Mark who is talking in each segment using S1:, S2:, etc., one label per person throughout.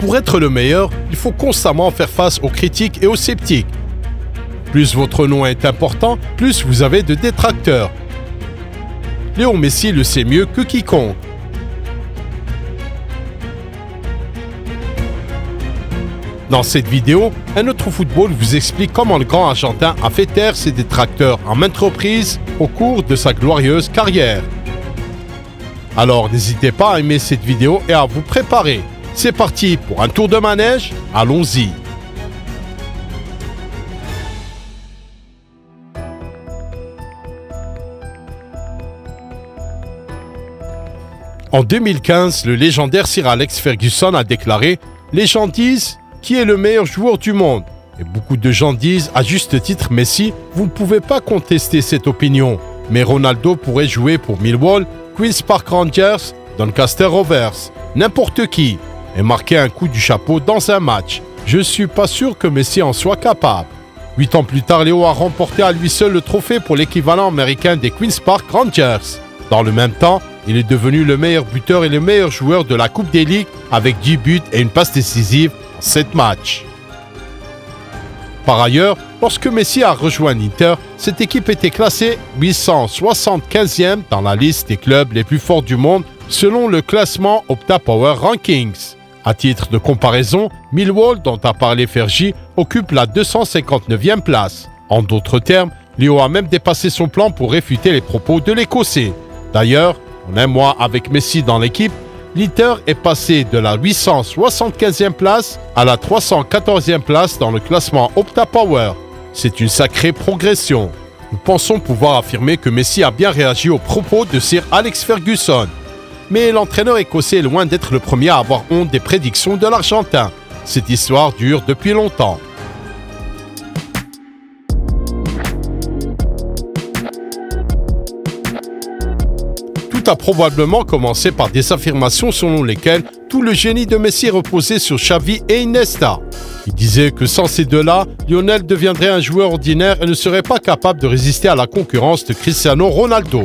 S1: Pour être le meilleur, il faut constamment faire face aux critiques et aux sceptiques. Plus votre nom est important, plus vous avez de détracteurs. Léo Messi le sait mieux que quiconque. Dans cette vidéo, un autre football vous explique comment le grand Argentin a fait taire ses détracteurs en maintes reprises au cours de sa glorieuse carrière. Alors n'hésitez pas à aimer cette vidéo et à vous préparer. C'est parti pour un tour de manège, allons-y. En 2015, le légendaire Sir Alex Ferguson a déclaré « Les gens disent qui est le meilleur joueur du monde ?» Et beaucoup de gens disent à juste titre Messi. Vous ne pouvez pas contester cette opinion. Mais Ronaldo pourrait jouer pour Millwall, Queen's Park Rangers, Doncaster Rovers, n'importe qui, et marquer un coup du chapeau dans un match. Je suis pas sûr que Messi en soit capable. 8 ans plus tard, Léo a remporté à lui seul le trophée pour l'équivalent américain des Queen's Park Rangers. Dans le même temps, il est devenu le meilleur buteur et le meilleur joueur de la Coupe des Ligues avec 10 buts et une passe décisive en 7 matchs. Par ailleurs, lorsque Messi a rejoint l'Inter, cette équipe était classée 875e dans la liste des clubs les plus forts du monde selon le classement Opta Power Rankings. À titre de comparaison, Millwall, dont a parlé Fergie, occupe la 259e place. En d'autres termes, Léo a même dépassé son plan pour réfuter les propos de l'Écossais. D'ailleurs, en un mois avec Messi dans l'équipe, l'Inter est passé de la 875e place à la 314e place dans le classement Opta Power. C'est une sacrée progression. Nous pensons pouvoir affirmer que Messi a bien réagi aux propos de Sir Alex Ferguson. Mais l'entraîneur écossais est loin d'être le premier à avoir honte des prédictions de l'Argentin. Cette histoire dure depuis longtemps. A probablement commencé par des affirmations selon lesquelles tout le génie de Messi reposait sur Xavi et Iniesta. Il disait que sans ces deux-là, Lionel deviendrait un joueur ordinaire et ne serait pas capable de résister à la concurrence de Cristiano Ronaldo.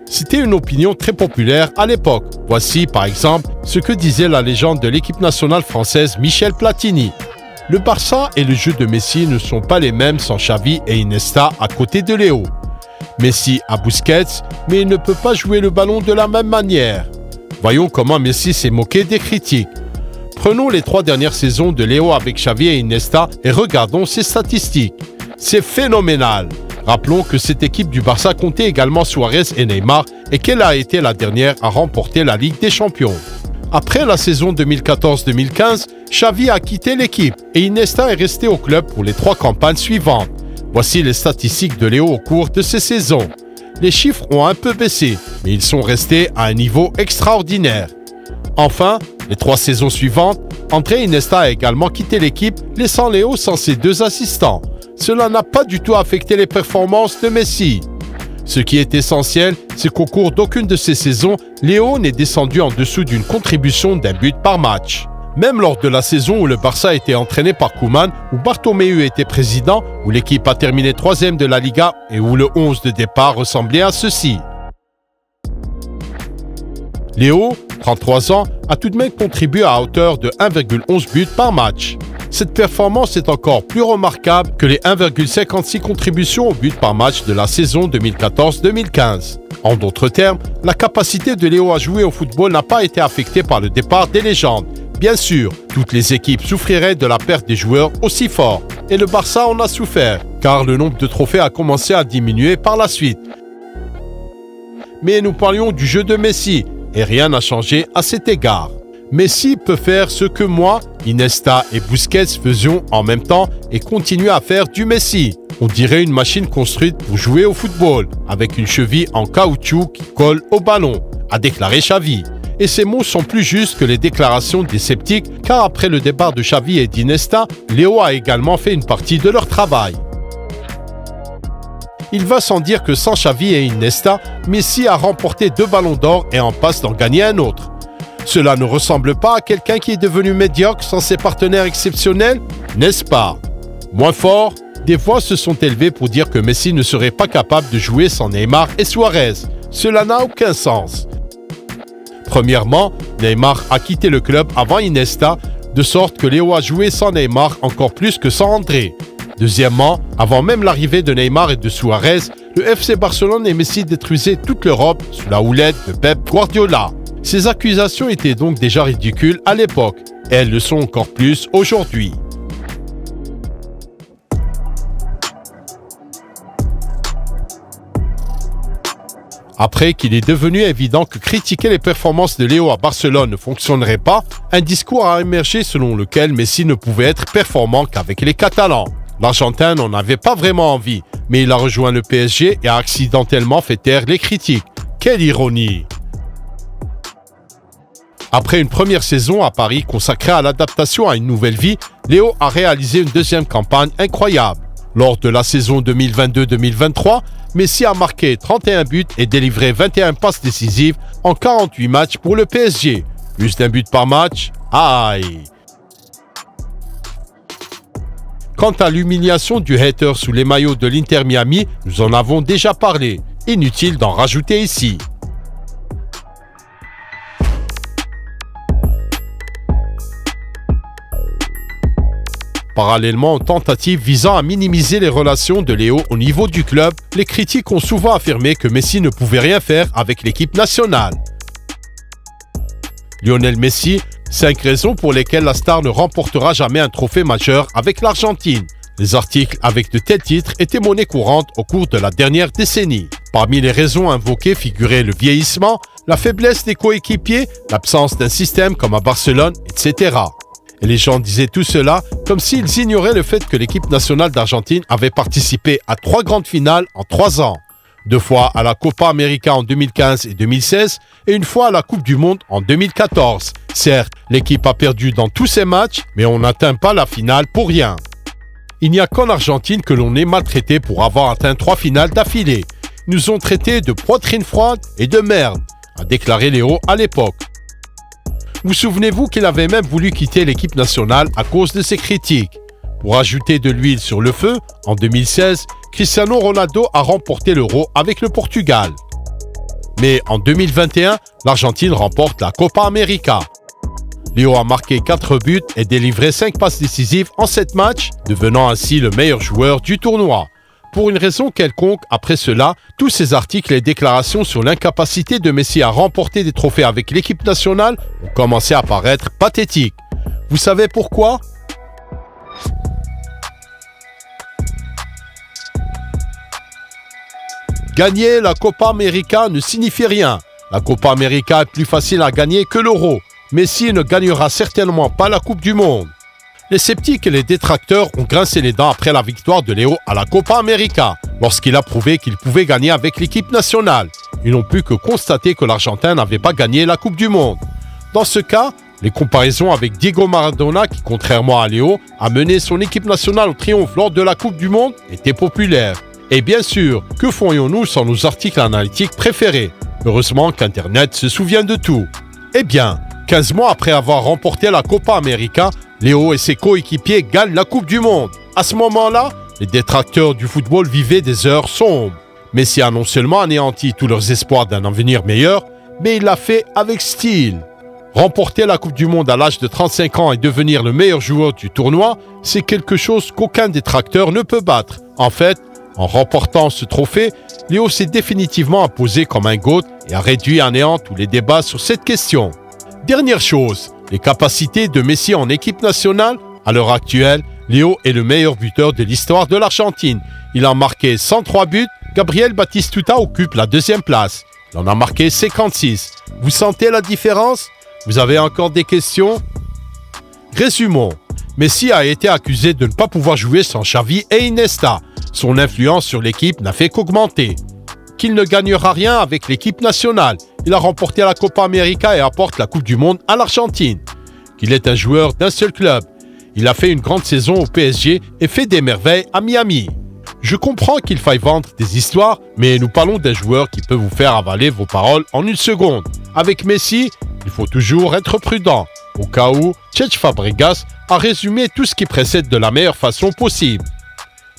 S1: C'était une opinion très populaire à l'époque. Voici par exemple ce que disait la légende de l'équipe nationale française Michel Platini. Le Barça et le jeu de Messi ne sont pas les mêmes sans Xavi et Iniesta à côté de Léo. Messi a Busquets, mais il ne peut pas jouer le ballon de la même manière. Voyons comment Messi s'est moqué des critiques. Prenons les 3 dernières saisons de Léo avec Xavi et Iniesta et regardons ses statistiques. C'est phénoménal. Rappelons que cette équipe du Barça comptait également Suarez et Neymar et qu'elle a été la dernière à remporter la Ligue des Champions. Après la saison 2014-2015, Xavi a quitté l'équipe et Iniesta est resté au club pour les 3 campagnes suivantes. Voici les statistiques de Léo au cours de ces saisons. Les chiffres ont un peu baissé, mais ils sont restés à un niveau extraordinaire. Enfin, les 3 saisons suivantes, André Iniesta a également quitté l'équipe, laissant Léo sans ses 2 assistants. Cela n'a pas du tout affecté les performances de Messi. Ce qui est essentiel, c'est qu'au cours d'aucune de ces saisons, Léo n'est descendu en dessous d'une contribution d'un but par match. Même lors de la saison où le Barça était entraîné par Koeman, où Bartomeu était président, où l'équipe a terminé 3e de la Liga et où le 11 de départ ressemblait à ceci. Léo, 33 ans, a tout de même contribué à hauteur de 1,11 buts par match. Cette performance est encore plus remarquable que les 1,56 contributions au but par match de la saison 2014-2015. En d'autres termes, la capacité de Léo à jouer au football n'a pas été affectée par le départ des légendes. Bien sûr, toutes les équipes souffriraient de la perte des joueurs aussi forts. Et le Barça en a souffert, car le nombre de trophées a commencé à diminuer par la suite. Mais nous parlions du jeu de Messi, et rien n'a changé à cet égard. Messi peut faire ce que moi, Iniesta et Busquets faisions en même temps et continuer à faire du Messi. On dirait une machine construite pour jouer au football, avec une cheville en caoutchouc qui colle au ballon, a déclaré Xavi. Et ces mots sont plus justes que les déclarations des sceptiques, car après le départ de Xavi et d'Iniesta, Léo a également fait une partie de leur travail. Il va sans dire que sans Xavi et Iniesta, Messi a remporté 2 ballons d'or et en passe d'en gagner un autre. Cela ne ressemble pas à quelqu'un qui est devenu médiocre sans ses partenaires exceptionnels, n'est-ce pas? Moins fort, des voix se sont élevées pour dire que Messi ne serait pas capable de jouer sans Neymar et Suarez. Cela n'a aucun sens. Premièrement, Neymar a quitté le club avant Iniesta, de sorte que Léo a joué sans Neymar encore plus que sans André. Deuxièmement, avant même l'arrivée de Neymar et de Suarez, le FC Barcelone et Messi détruisaient toute l'Europe sous la houlette de Pep Guardiola. Ces accusations étaient donc déjà ridicules à l'époque, et elles le sont encore plus aujourd'hui. Après qu'il est devenu évident que critiquer les performances de Léo à Barcelone ne fonctionnerait pas, un discours a émergé selon lequel Messi ne pouvait être performant qu'avec les Catalans. L'Argentin n'en avait pas vraiment envie, mais il a rejoint le PSG et a accidentellement fait taire les critiques. Quelle ironie! Après une première saison à Paris consacrée à l'adaptation à une nouvelle vie, Léo a réalisé une deuxième campagne incroyable. Lors de la saison 2022-2023, Messi a marqué 31 buts et délivré 21 passes décisives en 48 matchs pour le PSG. Plus d'un but par match, aïe! Quant à l'humiliation du hater sous les maillots de l'Inter Miami, nous en avons déjà parlé. Inutile d'en rajouter ici. Parallèlement aux tentatives visant à minimiser les relations de Léo au niveau du club, les critiques ont souvent affirmé que Messi ne pouvait rien faire avec l'équipe nationale. Lionel Messi, 5 raisons pour lesquelles la star ne remportera jamais un trophée majeur avec l'Argentine. Les articles avec de tels titres étaient monnaie courante au cours de la dernière décennie. Parmi les raisons invoquées figuraient le vieillissement, la faiblesse des coéquipiers, l'absence d'un système comme à Barcelone, etc. Et les gens disaient tout cela comme s'ils ignoraient le fait que l'équipe nationale d'Argentine avait participé à 3 grandes finales en 3 ans. 2 fois à la Copa América en 2015 et 2016 et 1 fois à la Coupe du Monde en 2014. Certes, l'équipe a perdu dans tous ses matchs, mais on n'atteint pas la finale pour rien. Il n'y a qu'en Argentine que l'on est maltraité pour avoir atteint 3 finales d'affilée. Ils nous ont traités de poitrine froide et de merde, a déclaré Léo à l'époque. Vous souvenez-vous qu'il avait même voulu quitter l'équipe nationale à cause de ses critiques. Pour ajouter de l'huile sur le feu, en 2016, Cristiano Ronaldo a remporté l'Euro avec le Portugal. Mais en 2021, l'Argentine remporte la Copa América. Léo a marqué 4 buts et délivré 5 passes décisives en 7 matchs, devenant ainsi le meilleur joueur du tournoi. Pour une raison quelconque, après cela, tous ces articles et déclarations sur l'incapacité de Messi à remporter des trophées avec l'équipe nationale ont commencé à paraître pathétiques. Vous savez pourquoi ? Gagner la Copa América ne signifie rien. La Copa América est plus facile à gagner que l'Euro. Messi ne gagnera certainement pas la Coupe du Monde. Les sceptiques et les détracteurs ont grincé les dents après la victoire de Léo à la Copa América, lorsqu'il a prouvé qu'il pouvait gagner avec l'équipe nationale. Ils n'ont pu que constater que l'Argentin n'avait pas gagné la Coupe du Monde. Dans ce cas, les comparaisons avec Diego Maradona, qui contrairement à Léo, a mené son équipe nationale au triomphe lors de la Coupe du Monde, étaient populaires. Et bien sûr, que ferions-nous sans nos articles analytiques préférés? Heureusement qu'Internet se souvient de tout. Eh bien, 15 mois après avoir remporté la Copa América, Léo et ses coéquipiers gagnent la Coupe du Monde. À ce moment-là, les détracteurs du football vivaient des heures sombres. Messi a non seulement anéanti tous leurs espoirs d'un avenir meilleur, mais il l'a fait avec style. Remporter la Coupe du Monde à l'âge de 35 ans et devenir le meilleur joueur du tournoi, c'est quelque chose qu'aucun détracteur ne peut battre. En fait, en remportant ce trophée, Léo s'est définitivement imposé comme un GOAT et a réduit à néant tous les débats sur cette question. Dernière chose, les capacités de Messi en équipe nationale. À l'heure actuelle, Léo est le meilleur buteur de l'histoire de l'Argentine. Il a marqué 103 buts, Gabriel Batistuta occupe la 2e place. Il en a marqué 56. Vous sentez la différence? Vous avez encore des questions? Résumons. Messi a été accusé de ne pas pouvoir jouer sans Xavi et Iniesta. Son influence sur l'équipe n'a fait qu'augmenter. Qu'il ne gagnera rien avec l'équipe nationale. Il a remporté la Copa América et apporte la Coupe du Monde à l'Argentine. Qu'il est un joueur d'un seul club. Il a fait une grande saison au PSG et fait des merveilles à Miami. Je comprends qu'il faille vendre des histoires, mais nous parlons d'un joueur qui peut vous faire avaler vos paroles en une seconde. Avec Messi, il faut toujours être prudent. Au cas où, Cesc Fabregas a résumé tout ce qui précède de la meilleure façon possible.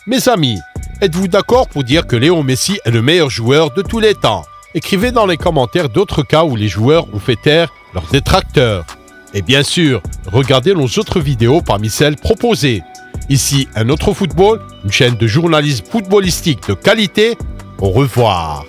S1: Mes amis, êtes-vous d'accord pour dire que Léo Messi est le meilleur joueur de tous les temps? Écrivez dans les commentaires d'autres cas où les joueurs ont fait taire leurs détracteurs. Et bien sûr, regardez nos autres vidéos parmi celles proposées. Ici, Un autre football, une chaîne de journalisme footballistique de qualité. Au revoir.